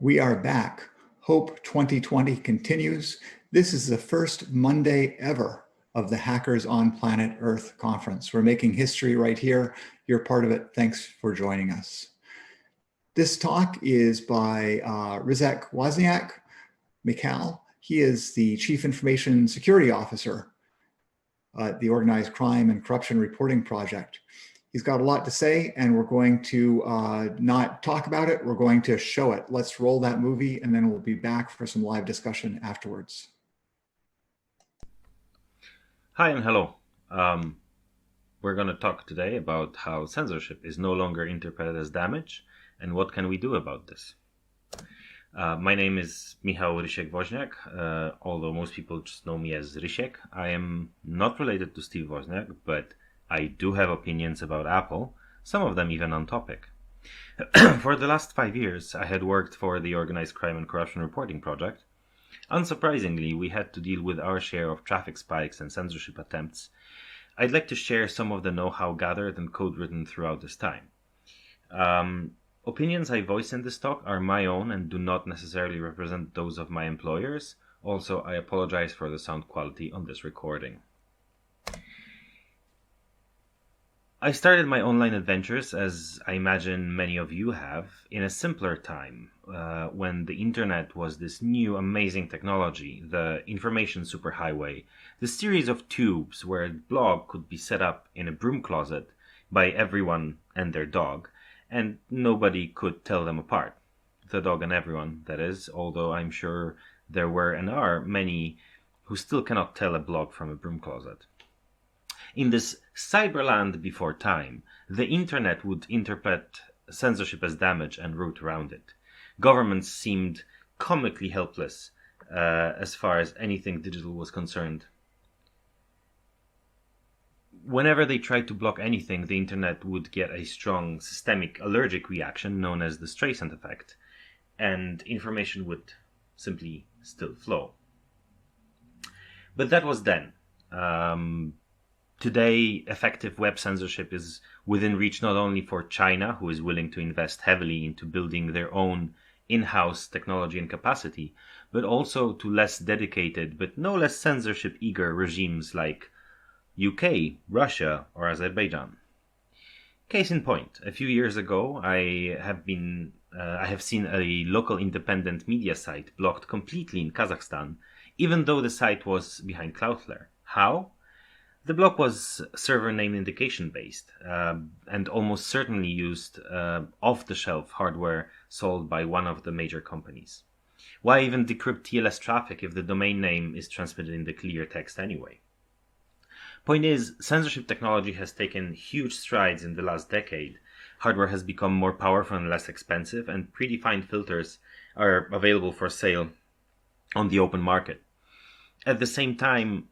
We are back. Hope 2020 continues. This is the first Monday ever of the Hackers on Planet Earth conference. We're making history right here. You're part of it. Thanks for joining us. This talk is by rysiek Wozniak, Michal. He is the Chief Information Security Officer at the Organized Crime and Corruption Reporting Project. He's got a lot to say, and we're going to not talk about it, we're going to show it. Let's roll that movie, and then we'll be back for some live discussion afterwards. Hi and hello. We're going to talk today about how censorship is no longer interpreted as damage, and what can we do about this. My name is Michal Wozniak, although most people just know me as rysiek. I am not related to Steve Wozniak, but I do have opinions about Apple, some of them even on topic. For the last 5 years, I had worked for the Organized Crime and Corruption Reporting Project. Unsurprisingly, we had to deal with our share of traffic spikes and censorship attempts. I'd like to share some of the know-how gathered and code written throughout this time. Opinions I voice in this talk are my own and do not necessarily represent those of my employers. Also, I apologize for the sound quality on this recording. I started my online adventures, as I imagine many of you have, in a simpler time, when the internet was this new amazing technology, the information superhighway, the series of tubes where a blog could be set up in a broom closet by everyone and their dog, and nobody could tell them apart. The dog and everyone, that is, although I'm sure there were and are many who still cannot tell a blog from a broom closet. In this cyberland before time, the internet would interpret censorship as damage and root around it. Governments seemed comically helpless as far as anything digital was concerned. Whenever they tried to block anything, the internet would get a strong systemic allergic reaction known as the Streisand effect, and information would simply still flow. But that was then. Today, effective web censorship is within reach not only for China, who is willing to invest heavily into building their own in-house technology and capacity, but also to less dedicated but no less censorship-eager regimes like UK, Russia, or Azerbaijan. Case in point, a few years ago, I have seen a local independent media site blocked completely in Kazakhstan, even though the site was behind CloudFlare. How? The block was server name indication based and almost certainly used off-the-shelf hardware sold by one of the major companies. Why even decrypt TLS traffic if the domain name is transmitted in the clear text anyway? Point is, censorship technology has taken huge strides in the last decade. Hardware has become more powerful and less expensive, and predefined filters are available for sale on the open market. At the same time,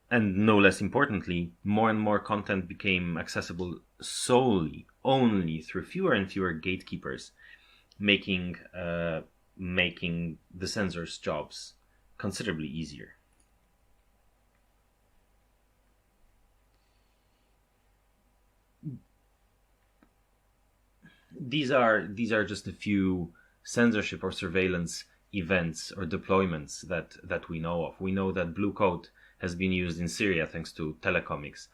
and no less importantly, more and more content became accessible only through fewer and fewer gatekeepers, making the censors' jobs considerably easier. These are just a few censorship or surveillance events or deployments that we know of. We know that Blue Coat has been used in Syria thanks to telecomics.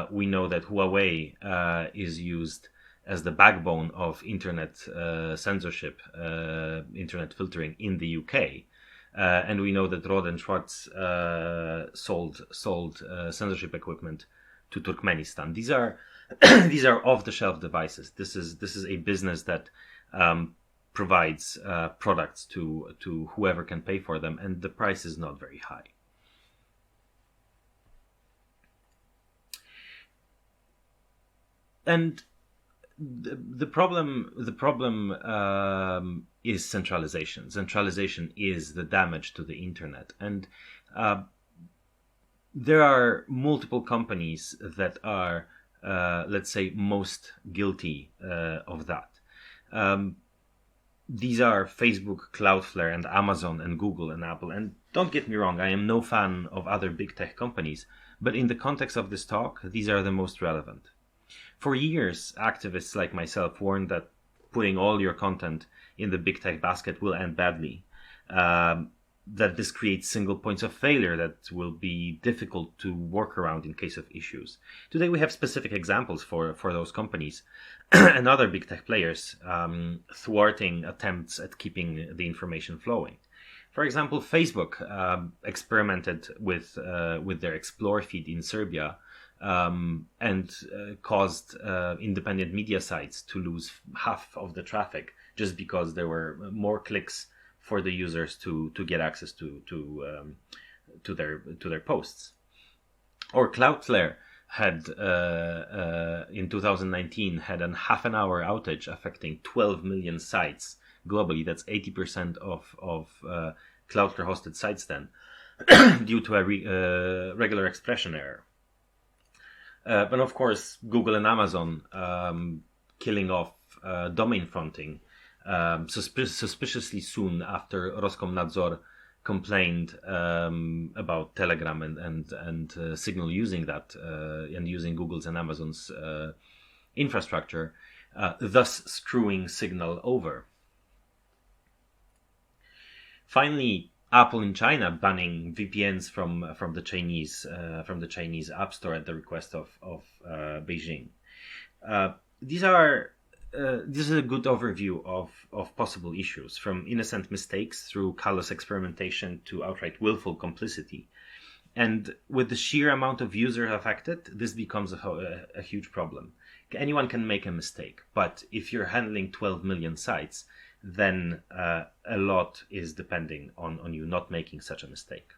We know that Huawei is used as the backbone of internet censorship, internet filtering in the UK. And we know that Rode and Schwarz sold censorship equipment to Turkmenistan. These are these are off-the-shelf devices. This is a business that provides products to whoever can pay for them, and the price is not very high. And the problem is centralization. Centralization is the damage to the internet, and there are multiple companies that are, let's say, most guilty of that. These are Facebook, Cloudflare, and Amazon, and Google, and Apple. And don't get me wrong, I am no fan of other big tech companies, but in the context of this talk, these are the most relevant. For years, activists like myself warned that putting all your content in the big tech basket will end badly. That this creates single points of failure that will be difficult to work around in case of issues. Today we have specific examples for those companies and other big tech players thwarting attempts at keeping the information flowing. For example, Facebook experimented with their Explore feed in Serbia and caused independent media sites to lose half of the traffic just because there were more clicks for the users to get access to their posts. Or Cloudflare had in 2019 had a half an hour outage affecting 12 million sites globally. That's 80% of Cloudflare hosted sites then, due to a regular expression error. But of course, Google and Amazon killing off domain fronting suspiciously soon after Roskomnadzor complained about Telegram and Signal using that and using Google's and Amazon's infrastructure, thus screwing Signal over. Finally, Apple in China banning VPNs from the Chinese App Store at the request of Beijing. This is a good overview of possible issues, from innocent mistakes through callous experimentation to outright willful complicity. And with the sheer amount of users affected, this becomes a huge problem. Anyone can make a mistake, but if you're handling 12 million sites, then a lot is depending on you not making such a mistake.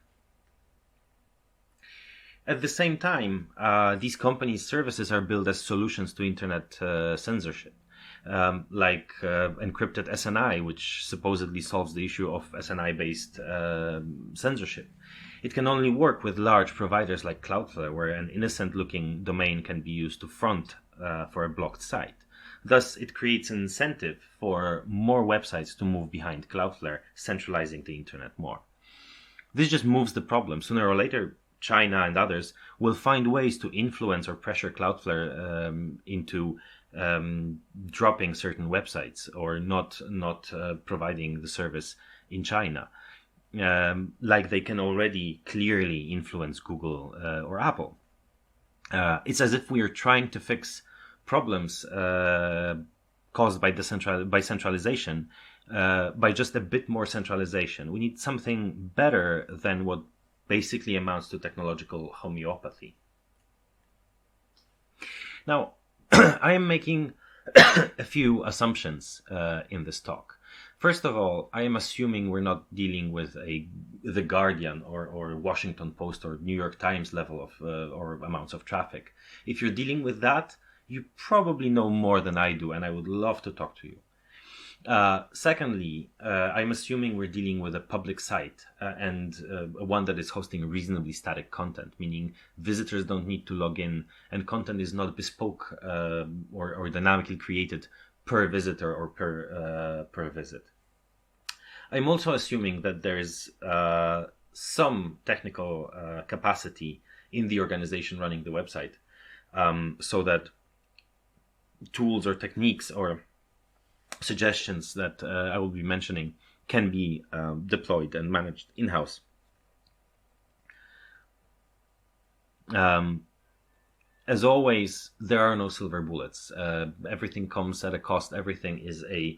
At the same time, these companies' services are billed as solutions to internet censorship. Like encrypted SNI, which supposedly solves the issue of SNI-based censorship. It can only work with large providers like Cloudflare, where an innocent-looking domain can be used to front for a blocked site. Thus, it creates an incentive for more websites to move behind Cloudflare, centralizing the internet more. This just moves the problem. Sooner or later, China and others will find ways to influence or pressure Cloudflare into dropping certain websites or not providing the service in China, like they can already clearly influence Google or Apple. It's as if we are trying to fix problems caused by centralization by just a bit more centralization. We need something better than what basically amounts to technological homeopathy. Now, I am making a few assumptions in this talk. First of all, I am assuming we're not dealing with The Guardian or Washington Post or New York Times level of or amounts of traffic. If you're dealing with that, you probably know more than I do, and I would love to talk to you. Secondly, I'm assuming we're dealing with a public site and one that is hosting reasonably static content, meaning visitors don't need to log in and content is not bespoke or dynamically created per visitor or per visit. I'm also assuming that there is some technical capacity in the organization running the website, so that tools or techniques or suggestions that I will be mentioning can be deployed and managed in-house. As always, there are no silver bullets. Everything comes at a cost. Everything is a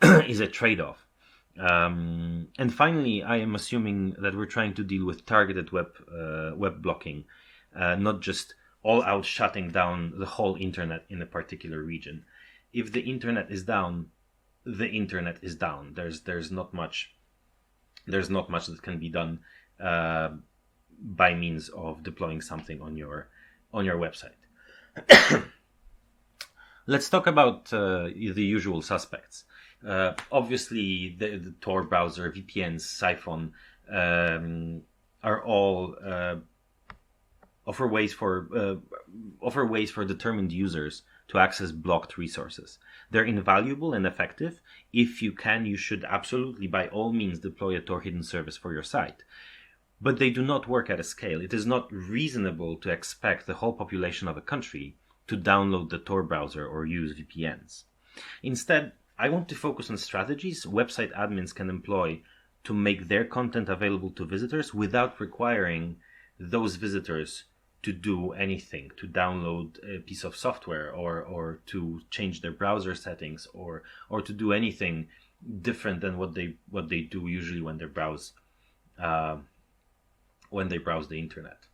is a trade-off. And finally, I am assuming that we're trying to deal with targeted web blocking, not just all-out shutting down the whole internet in a particular region. If the internet is down, the internet is down. There's not much that can be done by means of deploying something on your website. Let's talk about the usual suspects. Obviously, the Tor browser, VPNs, Siphon are all offer ways for determined users to access blocked resources. They're invaluable and effective. If you can, you should absolutely, by all means, deploy a Tor hidden service for your site. But they do not work at a scale. It is not reasonable to expect the whole population of a country to download the Tor browser or use VPNs. Instead, I want to focus on strategies website admins can employ to make their content available to visitors without requiring those visitors to do anything, to download a piece of software or to change their browser settings or to do anything different than what they do usually when they browse the internet.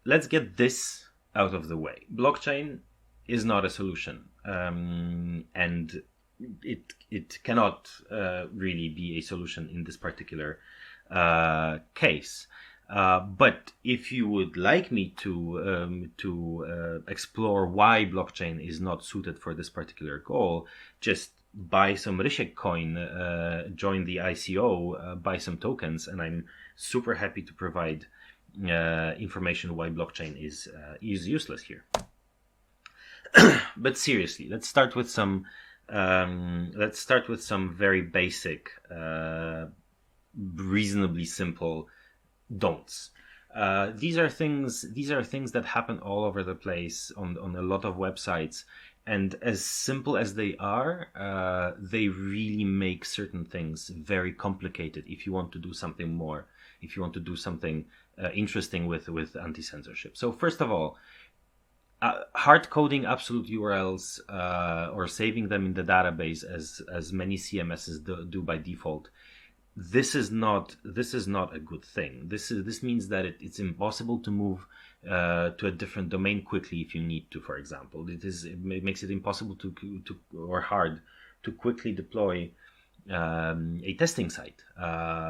Let's get this out of the way. Blockchain is not a solution, and it cannot really be a solution in this particular case. But if you would like me to explore why blockchain is not suited for this particular goal, just buy some rysiek coin, join the ICO, buy some tokens, and I'm super happy to provide information why blockchain is useless here. But seriously, let's start with some very basic, reasonably simple don'ts. These are things that happen all over the place on a lot of websites, and as simple as they are, they really make certain things very complicated if you want to do something more, if you want to do something interesting with anti-censorship. So first of all, hard coding absolute URLs or saving them in the database as many CMSs do by default. This is not a good thing. This means that it's impossible to move to a different domain quickly if you need to. For example, it makes it impossible to or hard to quickly deploy a testing site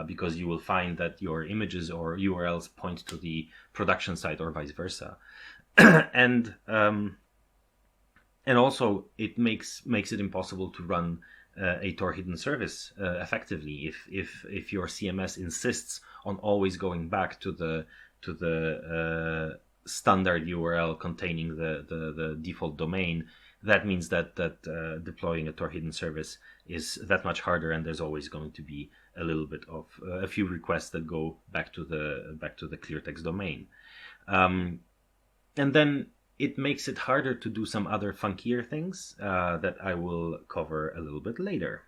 because you will find that your images or URLs point to the production site or vice versa. And also it makes it impossible to run a Tor hidden service effectively if your CMS insists on always going back to the standard URL containing the default domain. That means that deploying a Tor hidden service is that much harder, and there's always going to be a little bit of a few requests that go back to the clear text domain. And then it makes it harder to do some other funkier things that I will cover a little bit later.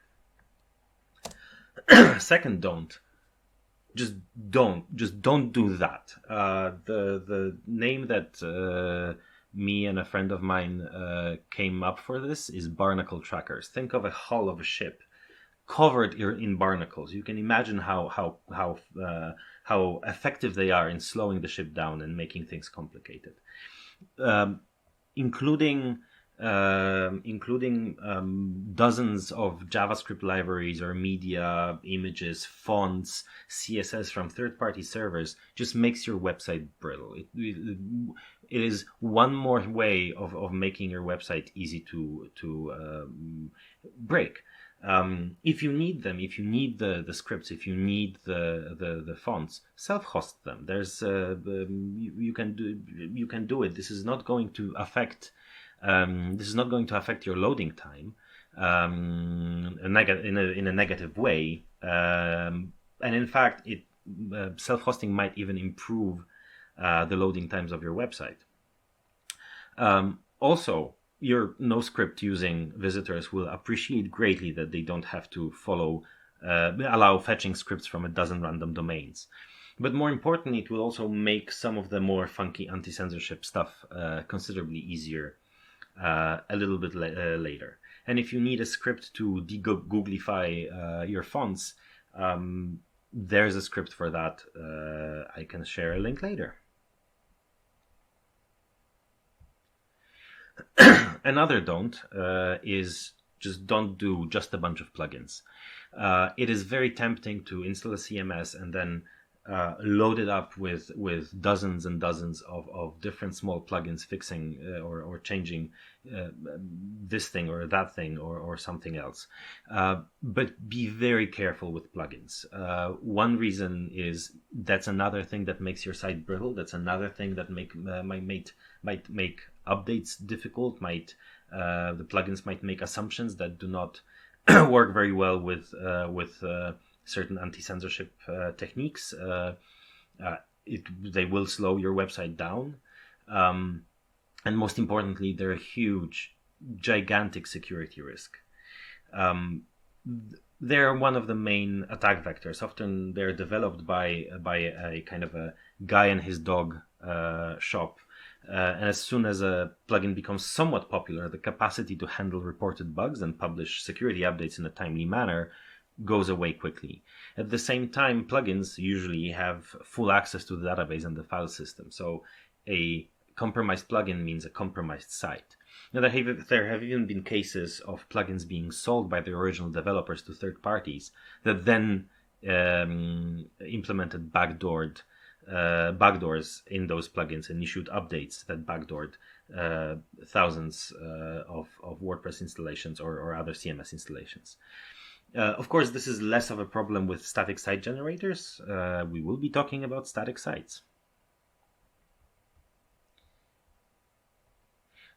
Second don't. Just don't do that. The name that me and a friend of mine came up for this is barnacle trackers. Think of a hull of a ship covered in barnacles. You can imagine how effective they are in slowing the ship down and making things complicated. Including dozens of JavaScript libraries or media, images, fonts, CSS from third-party servers just makes your website brittle. It is one more way of making your website easy to break. If you need them, if you need the scripts, if you need the fonts, self-host them. There's you can do it. This is not going to affect your loading time in a negative way. And in fact, self-hosting might even improve the loading times of your website. Also, your no-script using visitors will appreciate greatly that they don't have to allow fetching scripts from a dozen random domains. But more importantly, it will also make some of the more funky anti-censorship stuff considerably easier a little bit later. And if you need a script to de-googlify your fonts, there's a script for that. I can share a link later. Another don't is just don't do just a bunch of plugins. It is very tempting to install a CMS and then load it up with dozens and dozens of different small plugins fixing or changing this thing or that thing or something else. But be very careful with plugins. One reason is that's another thing that makes your site brittle. That's another thing that might make updates difficult. The plugins might make assumptions that do not work very well with certain anti-censorship techniques. They will slow your website down, and most importantly, they're a huge, gigantic security risk. they're one of the main attack vectors. Often they're developed by a kind of a guy and his dog shop. And as soon as a plugin becomes somewhat popular, the capacity to handle reported bugs and publish security updates in a timely manner goes away quickly. At the same time, plugins usually have full access to the database and the file system. So a compromised plugin means a compromised site. Now, there have even been cases of plugins being sold by the original developers to third parties that then implemented backdoors in those plugins and issued updates that backdoored thousands of WordPress installations or other CMS installations. Of course, this is less of a problem with static site generators. We will be talking about static sites.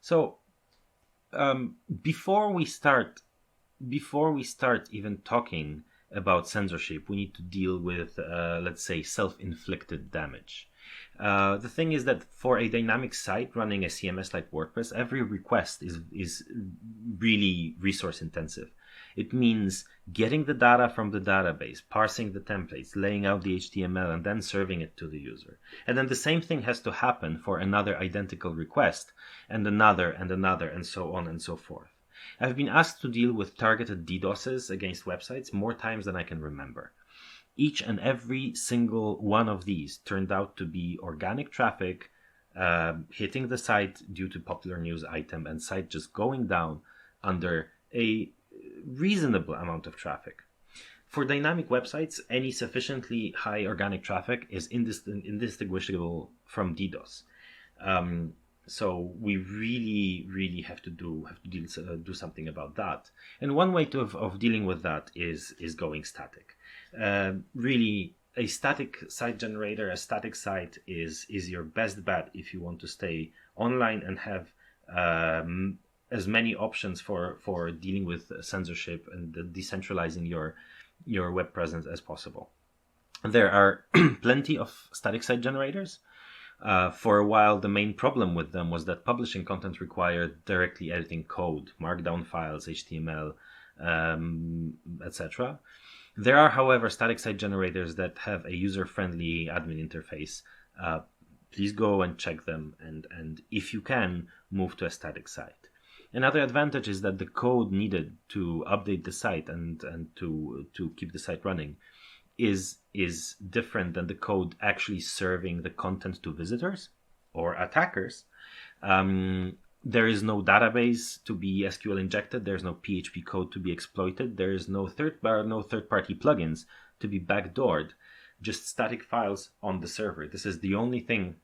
So, before we start even talking about censorship, we need to deal with, let's say, self-inflicted damage. The thing is that for a dynamic site running a CMS like WordPress, every request is really resource intensive. It means getting the data from the database, parsing the templates, laying out the HTML, and then serving it to the user. And then the same thing has to happen for another identical request, and another, and so on and so forth. I've been asked to deal with targeted DDoSes against websites more times than I can remember. Each and every single one of these turned out to be organic traffic hitting the site due to popular news item, and site just going down under a reasonable amount of traffic. For dynamic websites, any sufficiently high organic traffic is indistinguishable from DDoS. So we really have to do something about that. And one way of dealing with that is going static. Really, a static site generator, a static site is your best bet if you want to stay online and have as many options for dealing with censorship and decentralizing your web presence as possible. There are plenty of static site generators. For a while, the main problem with them was that publishing content required directly editing code, markdown files, HTML, etc. There are, however, static site generators that have a user-friendly admin interface. Please go and check them, and if you can, move to a static site. Another advantage is that the code needed to update the site and to keep the site running is different than the code actually serving the content to visitors or attackers. There is no database to be SQL injected. There's no PHP code to be exploited. There is no third-party plugins to be backdoored. Just static files on the server. This is the only thing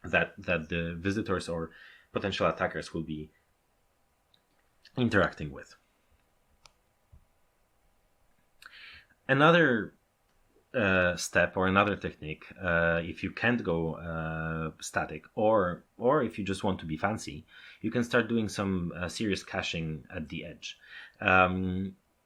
that the visitors or potential attackers will be interacting with. Another step or another technique, if you can't go static, or if you just want to be fancy, you can start doing some serious caching at the edge.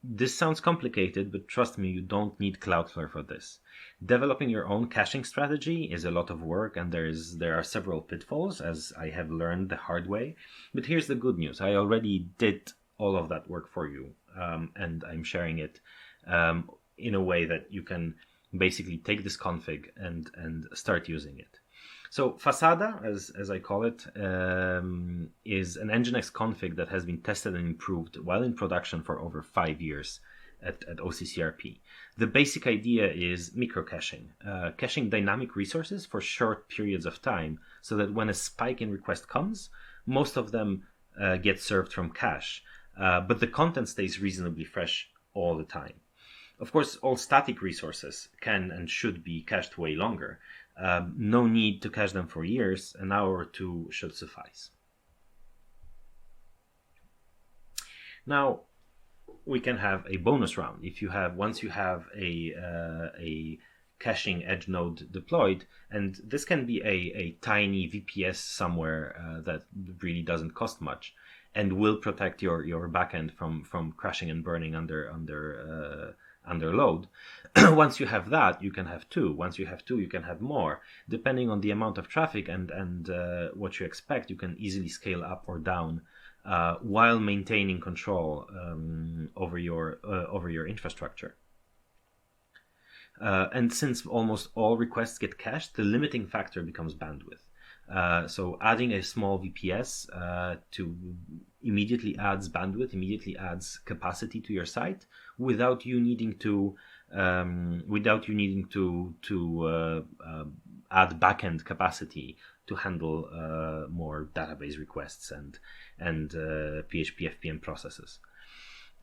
This sounds complicated, but trust me, you don't need CloudFlare for this. Developing your own caching strategy is a lot of work, and there are several pitfalls, as I have learned the hard way. But here's the good news. I already did all of that work for you, and I'm sharing it in a way that you can basically take this config and start using it. So Fasada, as I call it, is an Nginx config that has been tested and improved while in production for over 5 years at OCCRP. The basic idea is micro-caching, caching dynamic resources for short periods of time so that when a spike in request comes, most of them get served from cache, but the content stays reasonably fresh all the time. Of course, all static resources can and should be cached way longer. No need to cache them for years. An hour or two should suffice. Now, we can have a bonus round. Once you have a caching edge node deployed, and this can be a tiny VPS somewhere that really doesn't cost much and will protect your backend from crashing and burning under load. Once you have that, you can have two. Once you have two, you can have more. Depending on the amount of traffic and what you expect, you can easily scale up or down while maintaining control over your infrastructure. And since almost all requests get cached, the limiting factor becomes bandwidth. So adding a small VPS to immediately adds bandwidth, immediately adds capacity to your site without you needing to add backend capacity to handle more database requests and PHP FPM processes.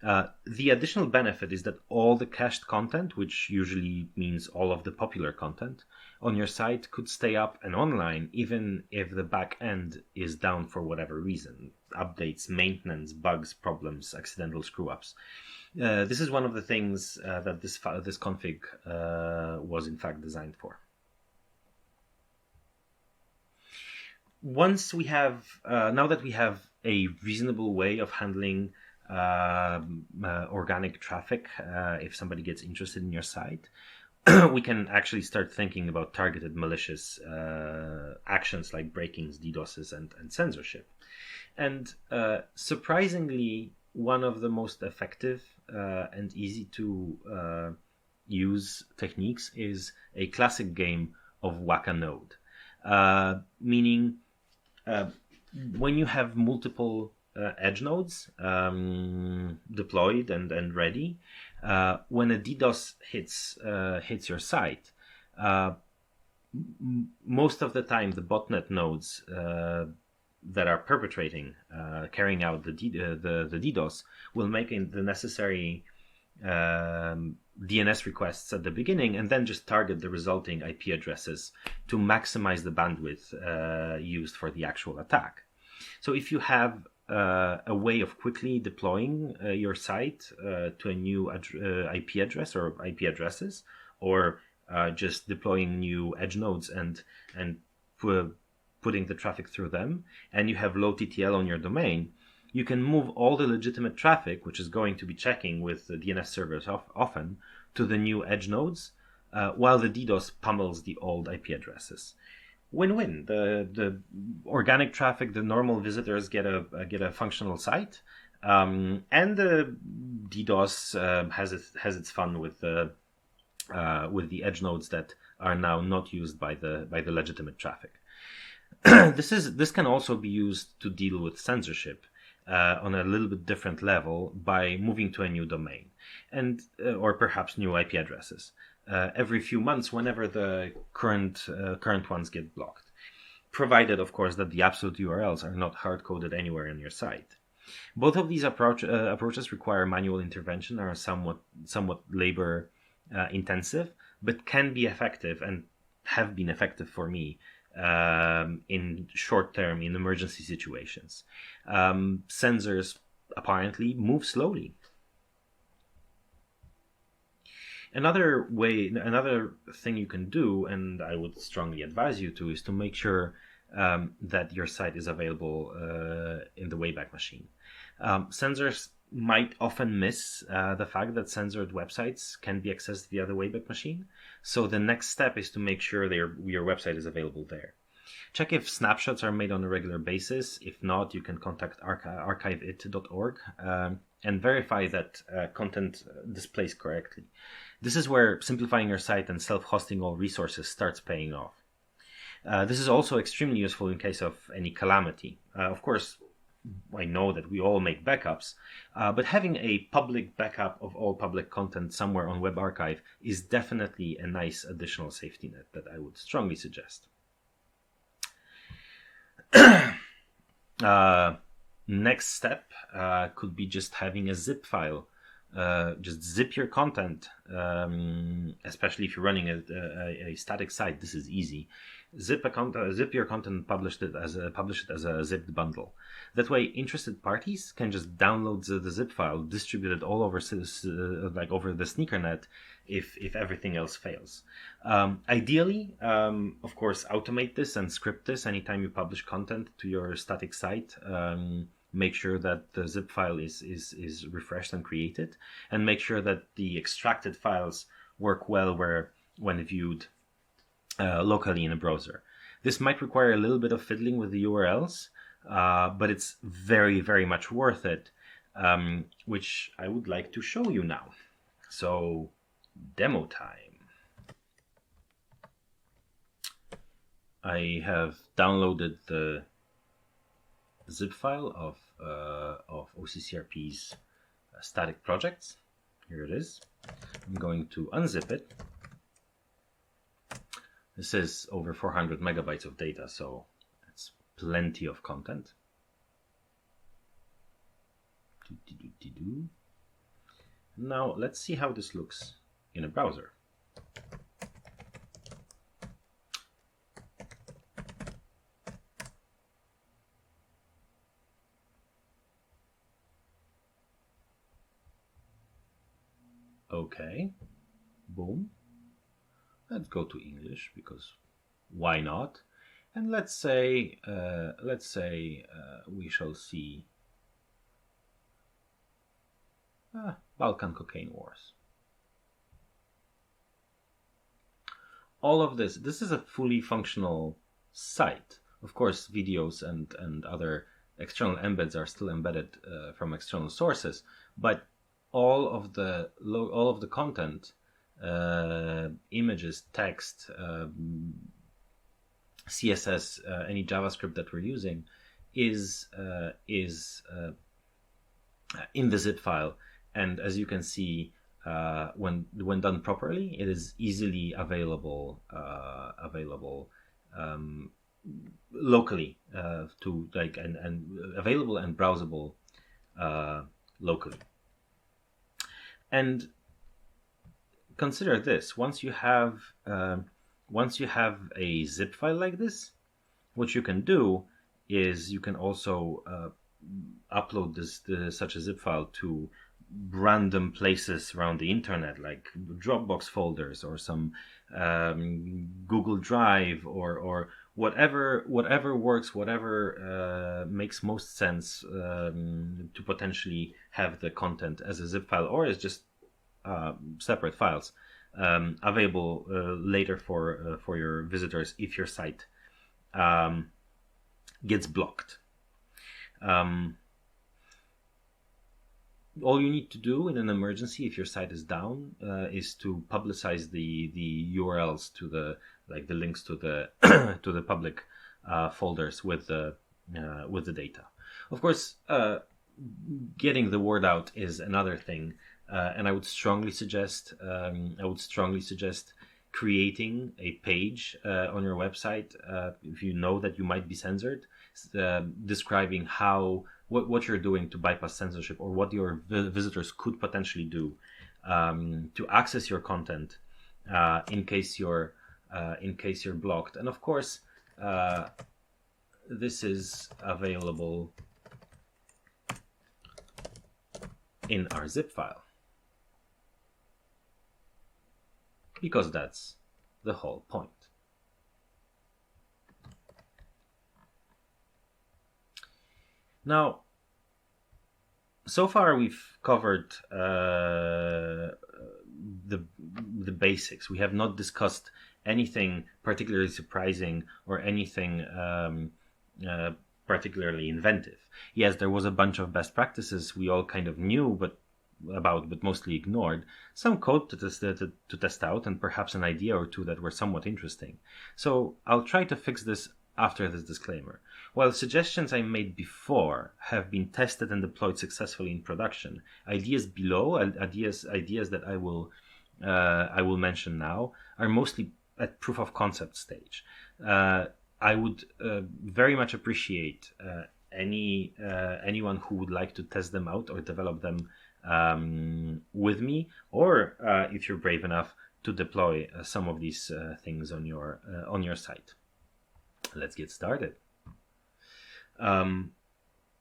The additional benefit is that all the cached content, which usually means all of the popular content on your site, could stay up and online even if the back end is down for whatever reason. Updates, maintenance, bugs, problems, accidental screw-ups. This is one of the things that this config was in fact designed for. Once we have, now that we have a reasonable way of handling organic traffic, if somebody gets interested in your site, we can actually start thinking about targeted malicious actions like break-ins, DDoSes, and censorship. And surprisingly, one of the most effective and easy to use techniques is a classic game of Waka Node, meaning when you have multiple edge nodes deployed and ready, when a DDoS hits your site, most of the time the botnet nodes that are perpetrating, carrying out the DDoS, will make the necessary DNS requests at the beginning and then just target the resulting IP addresses to maximize the bandwidth used for the actual attack. So if you have a way of quickly deploying your site to a new IP address or IP addresses, or just deploying new edge nodes and putting the traffic through them, and you have low TTL on your domain, you can move all the legitimate traffic, which is going to be checking with the DNS servers often, to the new edge nodes, while the DDoS pummels the old IP addresses. Win-win. The organic traffic, the normal visitors get a functional site, and the DDoS has its fun with the edge nodes that are now not used by the legitimate traffic. This can also be used to deal with censorship on a little bit different level by moving to a new domain and or perhaps new IP addresses every few months whenever the current ones get blocked, provided of course that the absolute URLs are not hard-coded anywhere in your site. Both of these approaches require manual intervention, are somewhat labor intensive, but can be effective and have been effective for me in short term, in emergency situations. Sensors apparently move slowly. Another thing you can do, and I would strongly advise you to, is to make sure that your site is available in the Wayback Machine. Sensors might often miss the fact that censored websites can be accessed via the Wayback Machine. So the next step is to make sure your website is available there. Check if snapshots are made on a regular basis. If not, you can contact archiveit.org and verify that content displays correctly. This is where simplifying your site and self-hosting all resources starts paying off. This is also extremely useful in case of any calamity. Of course, I know that we all make backups, but having a public backup of all public content somewhere on Web Archive is definitely a nice additional safety net that I would strongly suggest. Next step could be just having a zip file. Just zip your content, especially if you're running a static site. This is easy. Zip your content and publish it as a zipped bundle. That way, interested parties can just download the zip file, distribute it all over over the sneakernet if everything else fails. Ideally, of course, automate this and script this anytime you publish content to your static site. Make sure that the zip file is refreshed and created, and make sure that the extracted files work well when viewed locally in a browser. This might require a little bit of fiddling with the URLs, but it's very, very much worth it, which I would like to show you now. So, demo time. I have downloaded the zip file of OCCRP's static projects. Here it is. I'm going to unzip it. This is over 400 megabytes of data, so it's plenty of content. Now let's see how this looks in a browser. Okay, boom. Let's go to English because why not? And let's say we shall see Balkan cocaine wars. All of this is a fully functional site. Of course, videos and other external embeds are still embedded from external sources, but all of the content, images, text, CSS, any JavaScript that we're using is in the zip file. And as you can see, when done properly, it is easily available locally to and available and browsable locally. And consider this: once you have a zip file like this, what you can do is you can also upload such a zip file to random places around the internet, like Dropbox folders or some Google Drive or whatever works, whatever makes most sense to potentially have the content as a zip file or as just separate files available later for your visitors if your site gets blocked. All you need to do in an emergency, if your site is down, is to publicize the URLs to the links to the to the public folders with the data. Of course, getting the word out is another thing, and I would strongly suggest creating a page on your website if you know that you might be censored, describing what you're doing to bypass censorship or what your visitors could potentially do to access your content in case you're blocked. And of course, this is available in our zip file because that's the whole point. Now, so far we've covered the basics. We have not discussed anything particularly surprising or anything particularly inventive. Yes, there was a bunch of best practices we all kind of knew but mostly ignored. Some code to test out, and perhaps an idea or two that were somewhat interesting. So I'll try to fix this after this disclaimer. While suggestions I made before have been tested and deployed successfully in production, ideas below, ideas that I will mention now, are mostly at proof of concept stage. I would very much appreciate anyone who would like to test them out or develop them with me, or if you're brave enough to deploy some of these things on your site. Let's get started.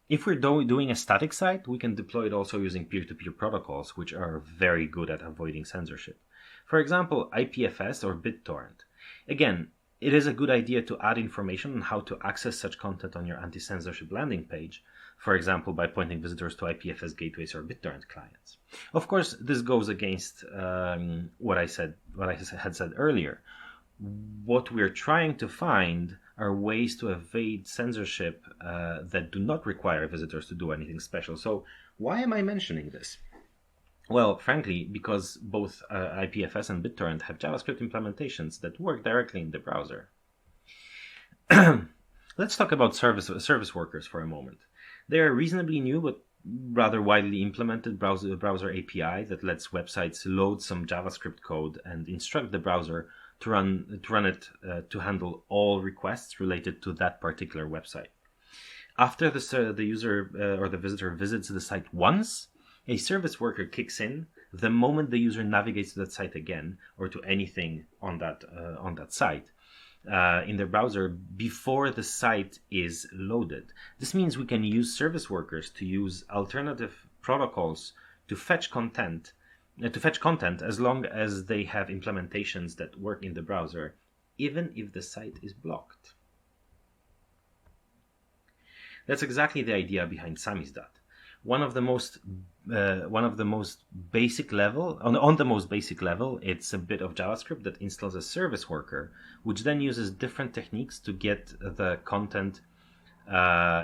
If we're doing a static site, we can deploy it also using peer-to-peer protocols, which are very good at avoiding censorship. For example, IPFS or BitTorrent. Again, it is a good idea to add information on how to access such content on your anti-censorship landing page, for example, by pointing visitors to IPFS gateways or BitTorrent clients. Of course, this goes against what I had said earlier. What we're trying to find are ways to evade censorship that do not require visitors to do anything special. So why am I mentioning this? Well, frankly, because both IPFS and BitTorrent have JavaScript implementations that work directly in the browser. Let's talk about service workers for a moment. They are reasonably new but rather widely implemented browser API that lets websites load some JavaScript code and instruct the browser to run it to handle all requests related to that particular website. After the user or the visitor visits the site once, a service worker kicks in the moment the user navigates to that site again or to anything on that site in their browser before the site is loaded. This means we can use service workers to use alternative protocols to fetch content as long as they have implementations that work in the browser, even if the site is blocked. That's exactly the idea behind Samosdat. On the most basic level, it's a bit of JavaScript that installs a service worker, which then uses different techniques to get the content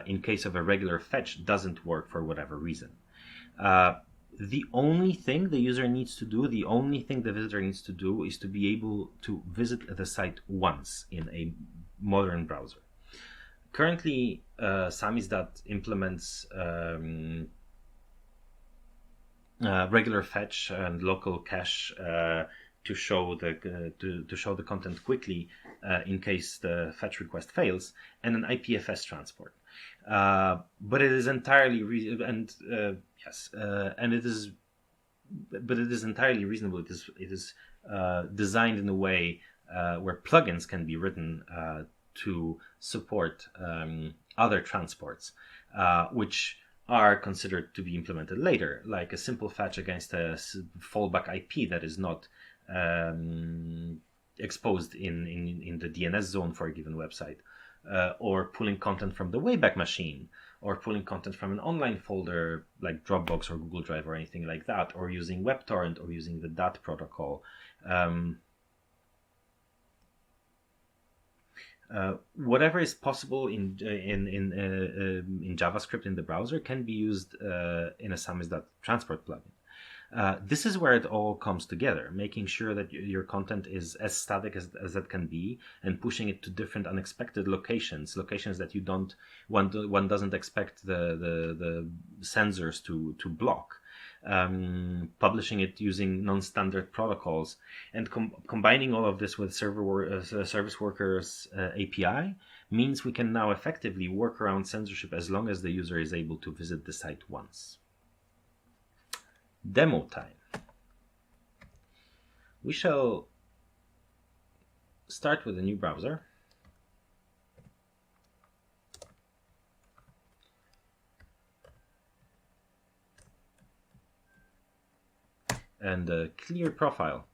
in case of a regular fetch doesn't work for whatever reason. The only thing the user needs to do, the only thing the visitor needs to do is to be able to visit the site once in a modern browser. Currently, Samosdat implements regular fetch and local cache to show the content quickly in case the fetch request fails, and an IPFS transport. But it is entirely entirely reasonable. It is designed in a way where plugins can be written to support other transports, which are considered to be implemented later, like a simple fetch against a fallback IP that is not exposed in the DNS zone for a given website, or pulling content from the Wayback Machine, or pulling content from an online folder like Dropbox or Google Drive or anything like that, or using WebTorrent or using the DAT protocol. Whatever is possible in JavaScript in the browser can be used in a Samosdat transport plugin. This is where it all comes together, making sure that your content is as static as it can be, and pushing it to different unexpected locations that one doesn't expect the censors to block. Publishing it using non-standard protocols, and combining all of this with service workers API means we can now effectively work around censorship as long as the user is able to visit the site once. Demo time. We shall start with a new browser. And a clear profile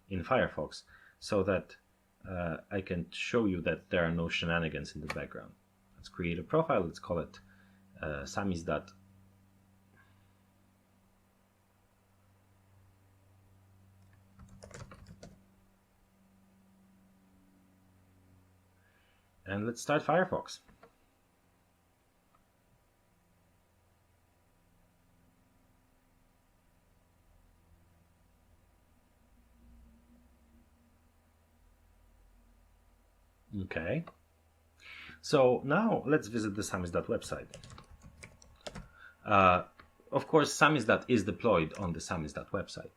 in Firefox, so that I can show you that there are no shenanigans in the background. Let's create a profile. Let's call it Samosdat. And let's start Firefox. Okay, so now let's visit the Samosdat website. Of course, Samosdat is deployed on the Samosdat website.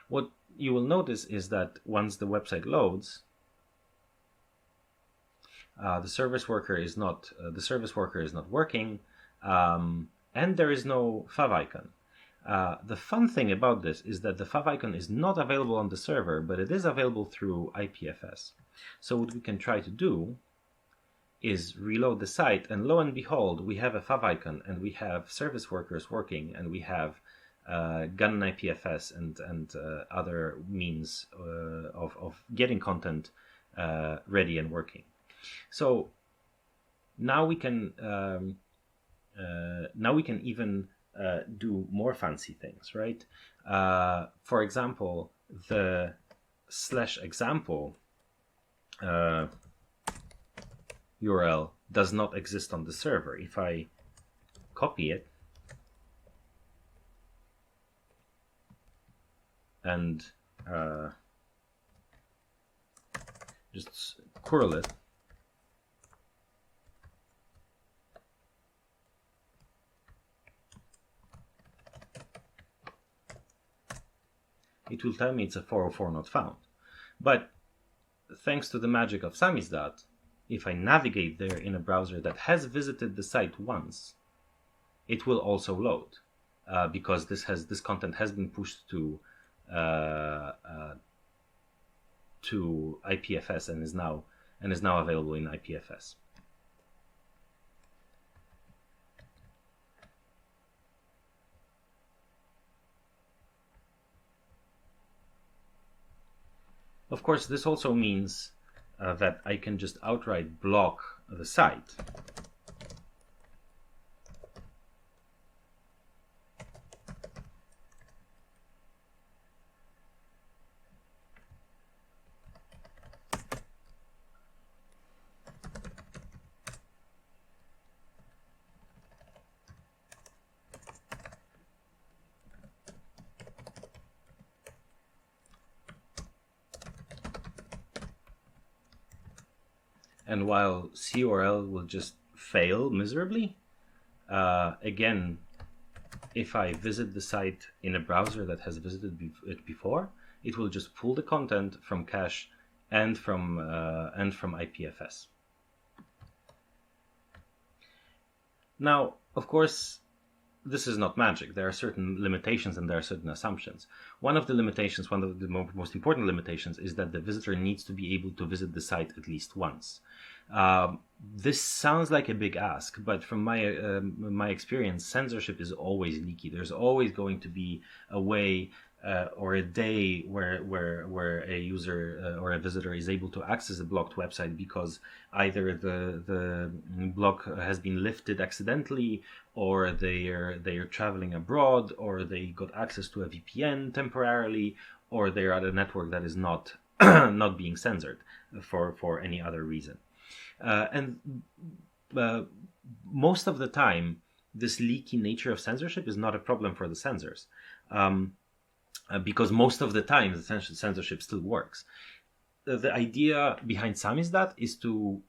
What you will notice is that once the website loads, the service worker is not working, and there is no fav icon. The fun thing about this is that the fav icon is not available on the server, but it is available through IPFS. So what we can try to do is reload the site, and lo and behold, we have a fav icon, and we have service workers working, and we have gun IPFS and other means of getting content ready and working. So now we can even do more fancy things, right? For example, the /example URL does not exist on the server. If I copy it and just curl it, it will tell me it's a 404 not found. But thanks to the magic of Samosdat, if I navigate there in a browser that has visited the site once, it will also load because this content has been pushed to IPFS and is now available in IPFS. Of course, this also means that I can just outright block the site. And while CURL will just fail miserably, again, if I visit the site in a browser that has visited it before, it will just pull the content from cache and from IPFS. Now, of course, this is not magic. There are certain limitations and there are certain assumptions. One of the most important limitations is that the visitor needs to be able to visit the site at least once. This sounds like a big ask, but from my experience, censorship is always leaky. There's always going to be a way or a day where a user or a visitor is able to access a blocked website because either the block has been lifted accidentally, or they are traveling abroad, or they got access to a VPN temporarily, or they are at a network that is not not being censored for any other reason. Most of the time, this leaky nature of censorship is not a problem for the censors. Because most of the time the censorship still works. The idea behind Samosdat is to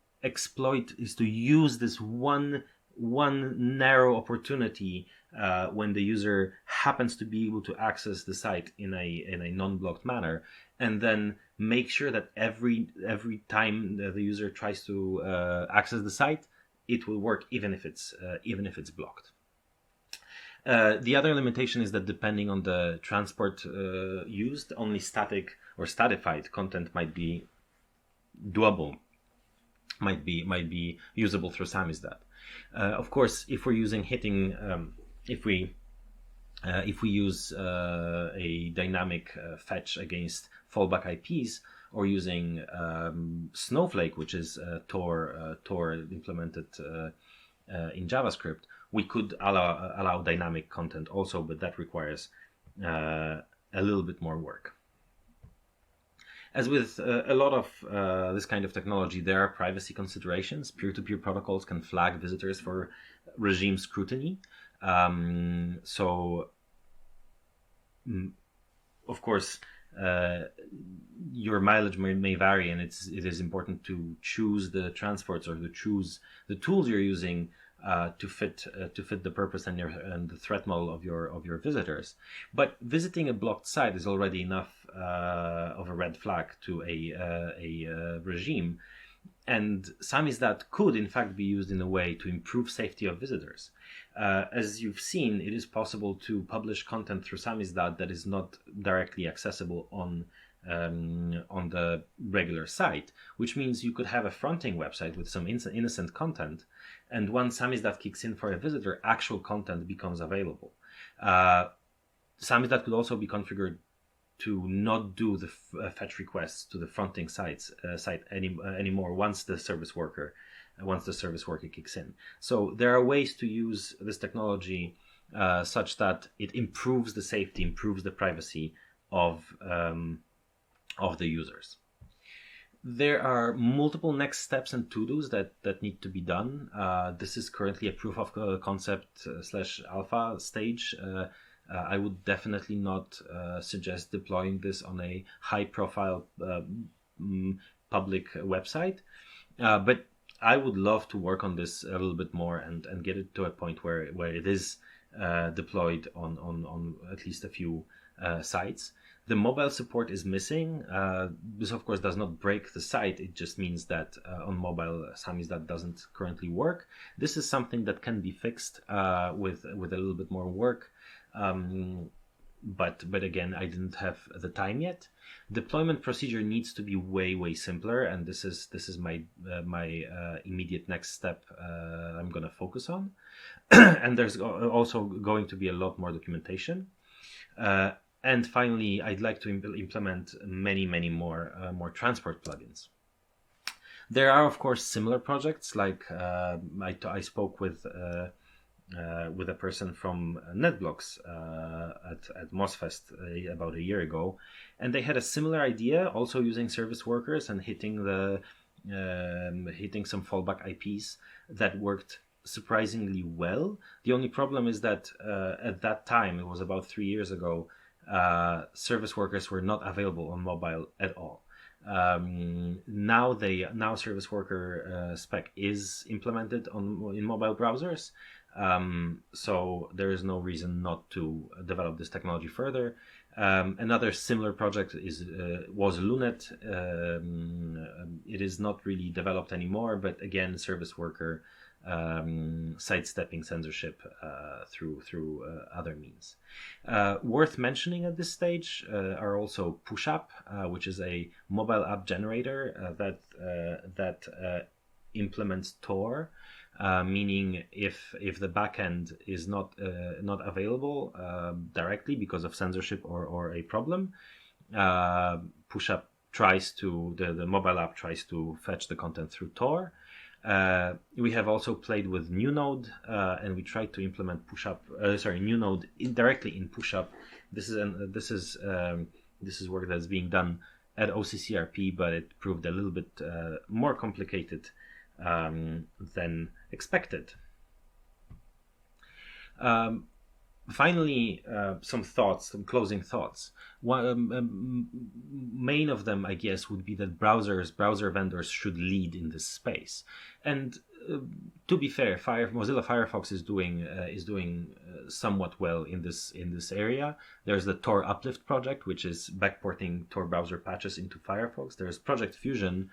use this one narrow opportunity when the user happens to be able to access the site in a non-blocked manner, and then make sure that every time the user tries to access the site, it will work even if it's blocked. The other limitation is that depending on the transport used, only static or stratified content might be doable, might be usable through Samosdat. Of course, if we're using if we use a dynamic fetch against fallback IPs, or using Snowflake, which is Tor implemented in JavaScript, we could allow dynamic content also, but that requires a little bit more work. As with a lot of this kind of technology, there are privacy considerations. Peer-to-peer protocols can flag visitors for regime scrutiny. So, of course, your mileage may vary, and it is important to choose the transports or to choose the tools you're using to fit the purpose and the threat model of your visitors. But visiting a blocked site is already enough of a red flag to a regime, and Samosdat could in fact be used in a way to improve safety of visitors. As you've seen, it is possible to publish content through Samosdat that is not directly accessible on the regular site, which means you could have a fronting website with some innocent content, and once Samosdat kicks in for a visitor, actual content becomes available. Samosdat could also be configured to not do the fetch requests to the fronting site anymore once the service worker kicks in. So there are ways to use this technology such that it improves the safety, improves the privacy of the users. There are multiple next steps and to-dos that need to be done. This is currently a proof of concept / alpha stage. I would definitely not suggest deploying this on a high-profile public website. But I would love to work on this a little bit more and get it to a point where it is deployed on at least a few sites. The mobile support is missing. This, of course, does not break the site. It just means that on mobile, Samosdat doesn't currently work. This is something that can be fixed with a little bit more work. But again, I didn't have the time yet. Deployment procedure needs to be way simpler, and this is my immediate next step. I'm going to focus on, and there's also going to be a lot more documentation. And finally, I'd like to implement many more transport plugins. There are, of course, similar projects. Like I spoke with a person from NetBlocks at MozFest about a year ago, and they had a similar idea, also using service workers and hitting some fallback IPs that worked surprisingly well. The only problem is that at that time, it was about 3 years ago, service workers were not available on mobile at all. Now service worker spec is implemented in mobile browsers, so there is no reason not to develop this technology further. Another similar project was Lunet. It is not really developed anymore, but again, service worker sidestepping censorship through other means. Worth mentioning at this stage are also PushUp, which is a mobile app generator that implements Tor, meaning if the backend is not available directly because of censorship or a problem, PushUp the mobile app tries to fetch the content through Tor. We have also played with New Node, and we tried to implement New Node directly in PushUp. This is work that's being done at OCCRP, but it proved a little bit more complicated than expected. Finally, some closing thoughts. One, main of them, I guess, would be that browser vendors should lead in this space. And to be fair, Mozilla Firefox is doing somewhat well in this area. There's the Tor Uplift project, which is backporting Tor browser patches into Firefox. There's Project Fusion,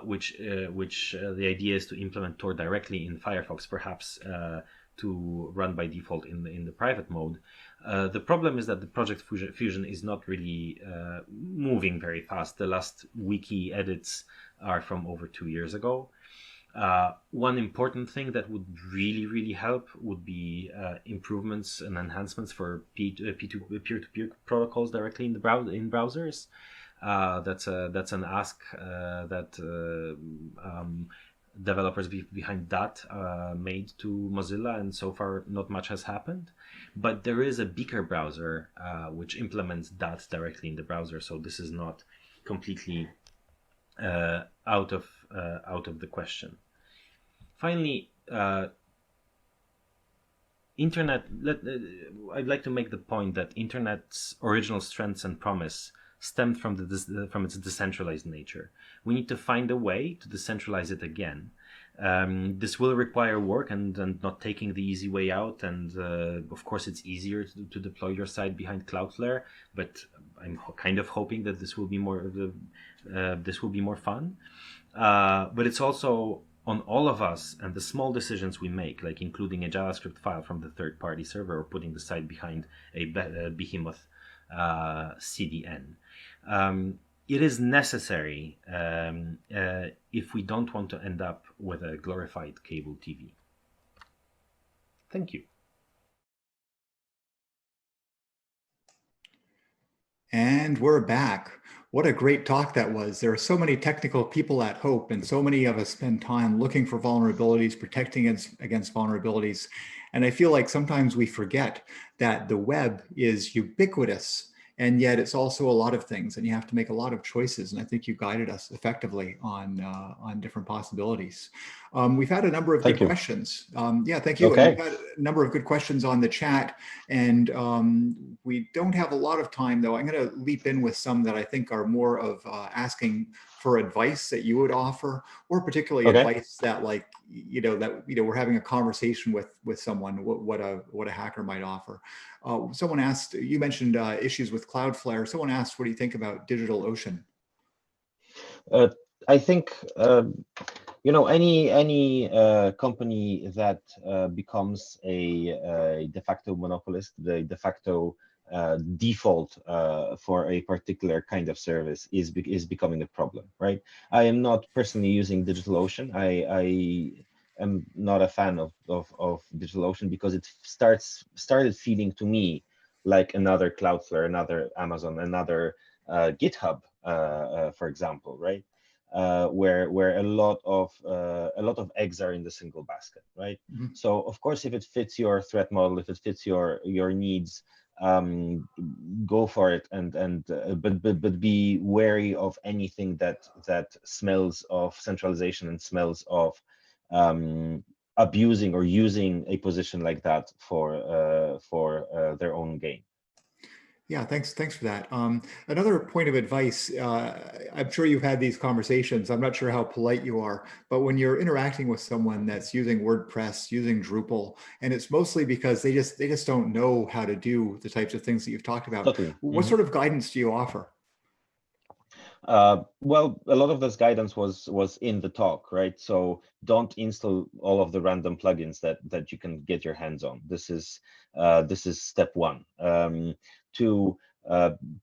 which the idea is to implement Tor directly in Firefox, perhaps to run by default in the private mode. The problem is that the Project Fusion is not really moving very fast. The last wiki edits are from over 2 years ago. One important thing that would really help would be improvements and enhancements for peer-to-peer protocols directly in browsers. That's an ask that developers behind that made to Mozilla, and so far not much has happened. But there is a Beaker browser which implements that directly in the browser, so this is not completely out of the question. Finally, internet. I'd like to make the point that internet's original strengths and promise stemmed from its decentralized nature. We need to find a way to decentralize it again. This will require work and not taking the easy way out. And of course, it's easier to deploy your site behind Cloudflare. But I'm kind of hoping that this will be more fun. But it's also on all of us and the small decisions we make, like including a JavaScript file from the third-party server or putting the site behind a behemoth CDN. It is necessary if we don't want to end up with a glorified cable TV. Thank you. And we're back. What a great talk that was. There are so many technical people at Hope, and so many of us spend time looking for vulnerabilities, protecting against vulnerabilities. And I feel like sometimes we forget that the web is ubiquitous And yet it's also a lot of things, and you have to make a lot of choices. And I think you guided us effectively on different possibilities. We've had a number of good Thank you. questions. Yeah, thank you. Okay. And we've had a number of good questions on the chat, and we don't have a lot of time, though. I'm going to leap in with some that I think are more of asking for advice that you would offer, or particularly Okay. advice that, like, we're having a conversation with someone, what a hacker might offer. Someone asked, you mentioned issues with Cloudflare. Someone asked, what do you think about DigitalOcean? I think any company that becomes a de facto monopolist, the de facto default for a particular kind of service is becoming a problem, right? I am not personally using DigitalOcean. I am not a fan of DigitalOcean because it started feeling to me like another Cloudflare, another Amazon, another GitHub, for example, right? Where a lot of eggs are in the single basket, right? Mm-hmm. So of course, if it fits your threat model, if it fits your needs, go for it, but be wary of anything that smells of centralization and smells of abusing or using a position like that for their own gain. Yeah, thanks for that. Another point of advice, I'm sure you've had these conversations. I'm not sure how polite you are, but when you're interacting with someone that's using WordPress, using Drupal, and it's mostly because they just don't know how to do the types of things that you've talked about. Totally. What sort of guidance do you offer? Well, a lot of this guidance was in the talk, right? So don't install all of the random plugins that you can get your hands on. This is step one. To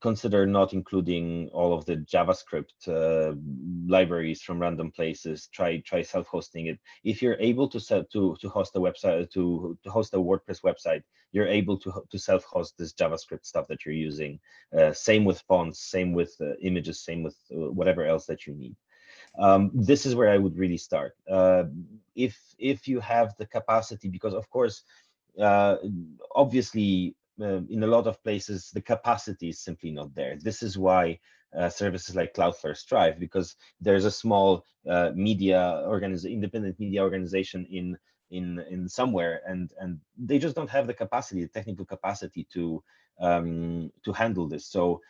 consider not including all of the JavaScript libraries from random places. Try self-hosting it. If you're able to host a website, to host a WordPress website, you're able to self-host this JavaScript stuff that you're using. Same with fonts, same with images, same with whatever else that you need. This is where I would really start. If you have the capacity, because of course, obviously, in a lot of places, the capacity is simply not there. This is why services like Cloudflare strive, because there's a small independent media organization in somewhere, and they just don't have the capacity, the technical capacity to handle this. So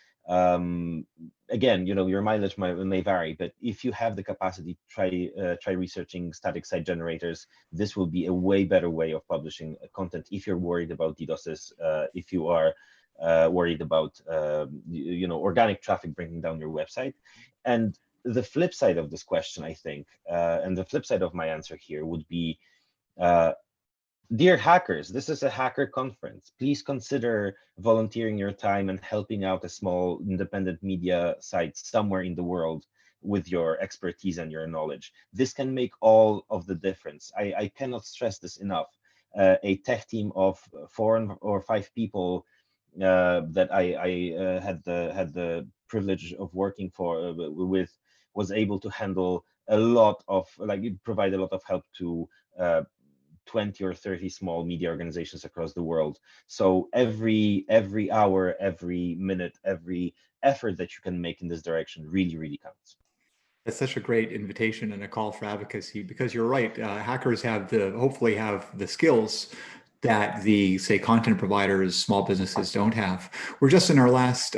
again, your mileage may vary, but if you have the capacity, try researching static site generators. This will be a way better way of publishing content if you're worried about DDoSes, if you are worried about organic traffic bringing down your website. And the flip side of this question, I think, and the flip side of my answer here would be, dear hackers, this is a hacker conference. Please consider volunteering your time and helping out a small independent media site somewhere in the world with your expertise and your knowledge. This can make all of the difference. I cannot stress this enough. A tech team of 4 or 5 people that I had the privilege of working with was able to handle a lot of, provide a lot of help to 20 or 30 small media organizations across the world. So every hour, every minute, every effort that you can make in this direction really, really counts. That's such a great invitation and a call for advocacy, because you're right. Hackers hopefully have the skills that the, say, content providers, small businesses don't have. We're just in our last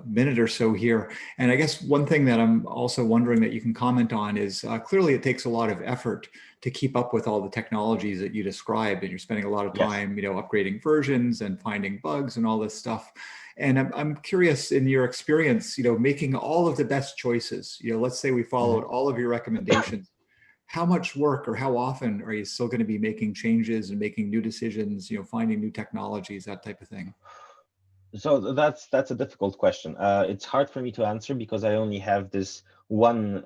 minute or so here. And I guess one thing that I'm also wondering that you can comment on is clearly it takes a lot of effort to keep up with all the technologies that you described, and you're spending a lot of time, upgrading versions and finding bugs and all this stuff. And I'm curious, in your experience, making all of the best choices, let's say we followed all of your recommendations, how much work or how often are you still going to be making changes and making new decisions, finding new technologies, that type of thing? So that's a difficult question. It's hard for me to answer because I only have this one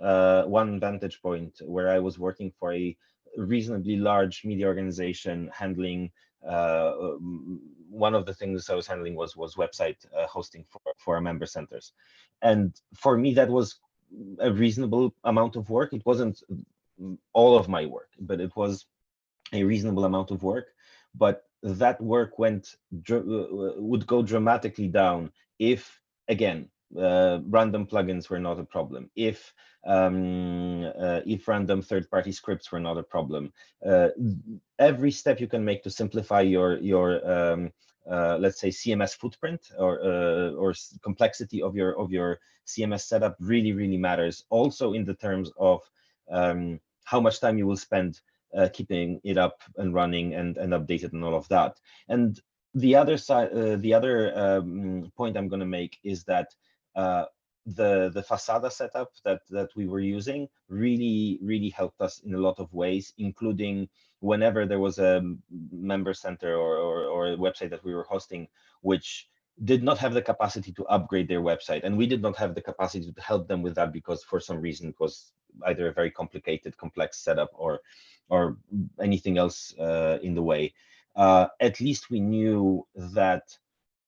vantage point where I was working for a reasonably large media organization handling one of the things I was handling was website hosting for our member centers. And for me, that was a reasonable amount of work. It wasn't all of my work, but it was a reasonable amount of work. But that work would go dramatically down if, again, random plugins were not a problem, if random third-party scripts were not a problem, every step you can make to simplify your let's say CMS footprint or complexity of your CMS setup really matters. Also in the terms of how much time you will spend keeping it up and running and updated and all of that. And the other side, the other point I'm going to make is that the Fasada setup that we were using really helped us in a lot of ways, including whenever there was a member center or a website that we were hosting which did not have the capacity to upgrade their website, and we did not have the capacity to help them with that because for some reason it was either a very complicated, complex setup or anything else in the way. At least we knew that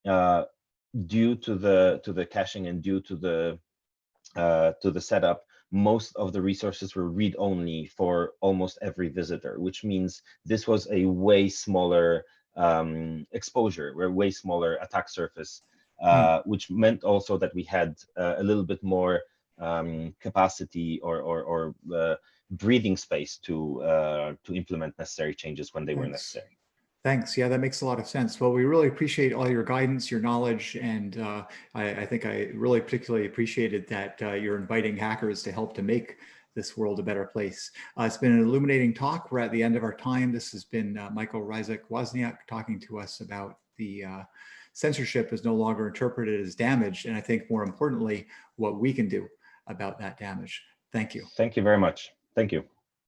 due to the caching and due to the setup, most of the resources were read-only for almost every visitor, which means this was a way smaller exposure, a way smaller attack surface, which meant also that we had a little bit more capacity or breathing space to implement necessary changes when they were necessary. Thanks. Yeah, that makes a lot of sense. Well, we really appreciate all your guidance, your knowledge, and I think I really particularly appreciated that you're inviting hackers to help to make this world a better place. It's been an illuminating talk. We're at the end of our time. This has been Michal rysiek Wozniak talking to us about the censorship is no longer interpreted as damage, and I think more importantly, what we can do about that damage. Thank you. Thank you very much. Thank you.